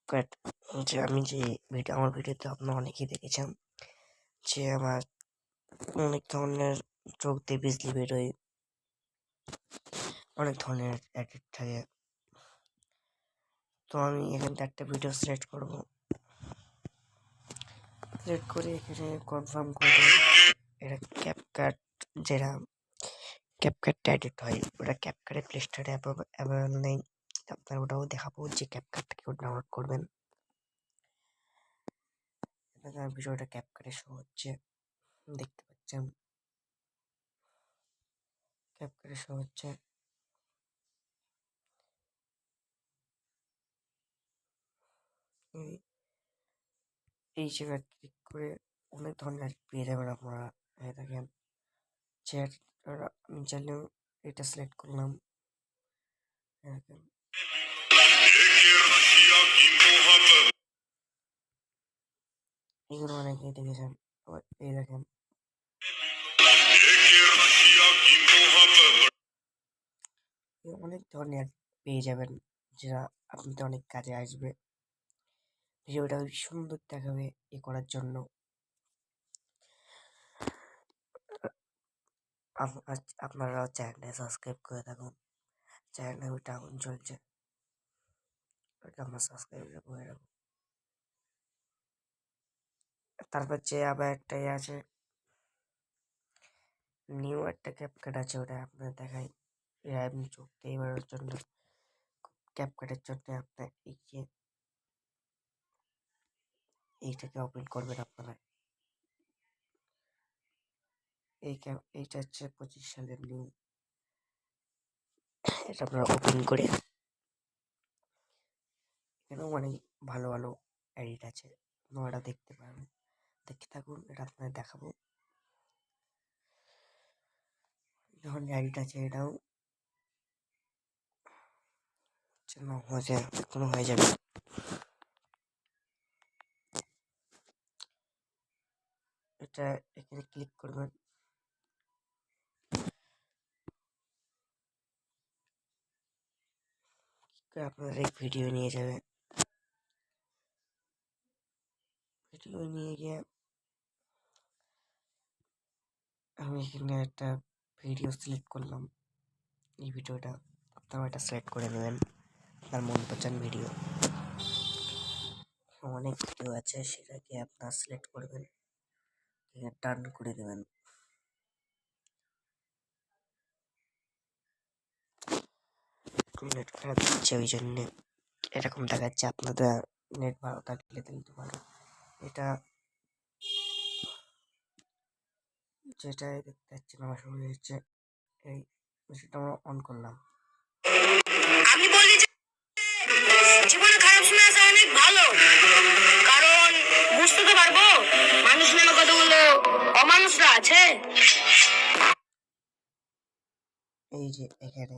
CapCut যে আমি যে আমার ভিডিওতে আপনারা অনেকেই দেখেছেন যে আমার অনেক ধরনের চোখ দিয়ে বিজলি বেরোয়, অনেক ধরনের এডিট থাকে। তো আমি এখানে একটা ভিডিও সিলেক্ট করব, সিলেক্ট করে এখানে কনফার্ম করে দেবো। এটা ক্যাপকাট, যেটা ক্যাপকাটটা এডিট হয় ওটা ক্যাপকাটে প্লে স্টোরে অ্যাভেলেবল নেই। আপনার ওটাও দেখাবো যে ক্যাপকাটটা কেউ ডাউনলোড করবেন। বিষয়টা ক্যাপকাটে শো হচ্ছে, দেখতে পাচ্ছেন ক্যাপকাটে শো হচ্ছে। এই জায়গায় ক্লিক করে অনেক ধরনের পেয়ে যাবেন আপনারা। দেখেন চ্যাট, আমি চাইলেও এটা সিলেক্ট করলাম। দেখেন এগুলো অনেকেই দেখেছেন। এই দেখেন অনেক ধরনের পেয়ে যাবেন, যেটা আপনাদের অনেক কাজে আসবে। ভিডিওটা সুন্দর দেখাবে এ করার জন্য। আপনারা চ্যানেলটা সাবস্ক্রাইব করে থাকুন। চ্যানেলে ওইটা এখন চলছে, ওইটা আমার সাবস্ক্রাইব করে রাখুন। তারপর যে আবার একটাই আছে, নিউ একটা ক্যাপকাট আছে, ওটা আপনার দেখাই। আপনি চোখ দিয়ে বেরোর জন্য ক্যাপকাটের জন্য আপনার এইটাকে ওপেন করবেন আপনারা। এইটা হচ্ছে 25 সালের নিউ। এটা আপনারা ওপেন করে এখানেও অনেক ভালো ভালো এডিট আছে, আপনারা দেখতে পারবেন। দেখতে থাকুন, এটা আপনাদের দেখাবো। যখন এডিট আছে এটাও কোনো হয়ে যাবে। এটা এখানে ক্লিক করবেন, আপনাদের এক ভিডিও নিয়ে যাবে। ভিডিও নিয়ে গিয়ে আমি এখানে একটা ভিডিও সিলেক্ট করলাম। এই ভিডিওটা আপনারা এটা সিলেক্ট করে নেবেন, আপনার মন পছন্দ ভিডিও। অনেক ভিডিও আছে, সেটাকে আপনার সিলেক্ট করবেন, টার্ন করে দেবেন। নেট খারাপ দিচ্ছে, ওই জন্যে এরকম দেখাচ্ছে। আপনাদের নেট ভালো থাকলে দিতে পারো। এটা যেটাই দেখতে পাচ্ছেন আমার শুরু হচ্ছে, এই সেটা আমরা অন করলাম। আমি বলি যে জীবনে খারাপ শুনে আসা অনেক ভালো, কারণ বুঝতে তো পারবো মানুষ নামে কতগুলো অমানুষরা আছে। এই যে এখানে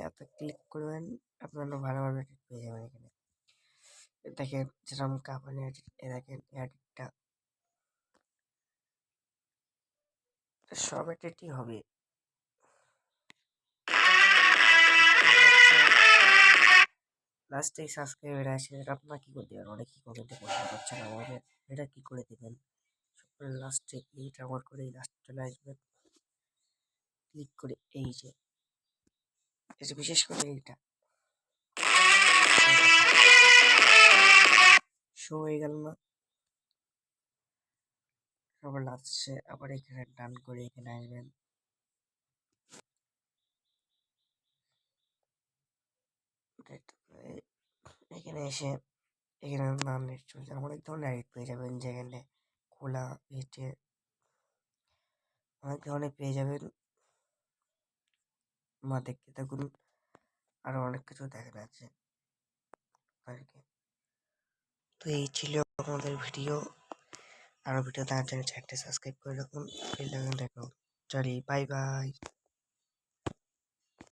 আপনি ক্লিক করবেন, আপনারা ভালো ভালো এডিট পেয়ে যাবেন। এখানে দেখেন যেরকম কাপানি এডিট, দেখেন এডিটটা সব এডিটই হবে। লাস্টে সাবস্ক্রাইবার আছে, এটা আপনার কি করতে পারেন, অনেক কি কমেন্টে করতে পারছেন আমাদের, এটা কি করে দেবেন। লাস্টে এইটা আমার করে লাস্ট চলে আসবেন, ক্লিক করে এই যে বিশেষ করে এইটা শো হয়ে গেল না। সবার লাস্টে আবার এখানে ডান করে এখানে আসবেন। এখানে এসে এখানে নাম নেট চলছে, অনেক ধরনের এডিট পেয়ে যাবেন। যেখানে খোলা হেঁটে অনেক ধরনের পেয়ে যাবেন। দেখতে থাকুন, আরো অনেক কিছু দেখার আছে আর কি। তো এই ছিল আমাদের ভিডিও। আরো ভিডিও দেখার জন্য চ্যানেলটি সাবস্ক্রাইব করে রাখুন। চলি, বাই বাই।